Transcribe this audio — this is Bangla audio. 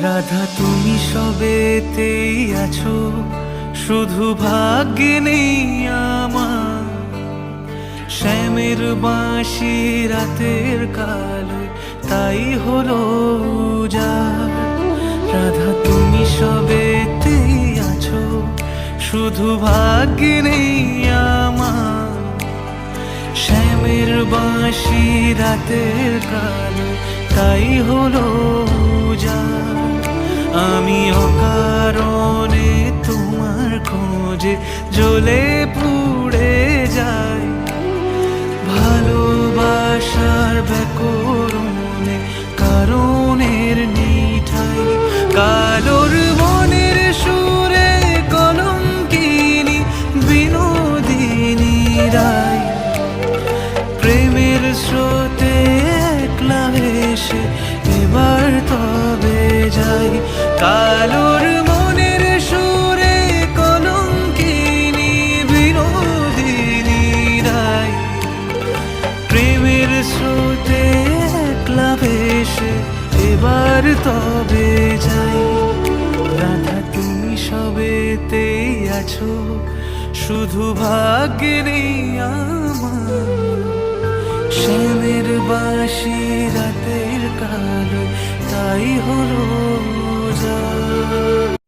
রাধা তুমি সবেতেই আছো, শুধু ভাগ্যে নেই আমার। শ্যামের বাঁশি রাতের কালো, তাই হলো উজাড়। রাধা তুমি সবেতেই আছো, শুধু ভাগ্যে নেই আমার। শ্যামের বাঁশি রাতের কালো, তাই হলো উজাড়। আমি অকারণে তোমার খোঁজে জ্বলে পুড়ে যাই, ভালোবাসার ব্যাকরণে কারণের নিঠাই। কালোর মনের সুরে কলঙ্কিনী বিনোদিনী রায়, প্রেমের স্রোতে একলা ভেসে এবার তবে যাই। কালোর মনের সুরে কলঙ্কিনী বিনোদিনী রায়, প্রেমের স্রোতে একলা ভেসে এবার তবে যাই। রাধা তুমি সবেতেই আছো, শুধু ভাগ্যে নেই আমার। শ্যামের বাঁশি রাতের কালো, তাই হলো উজাড়।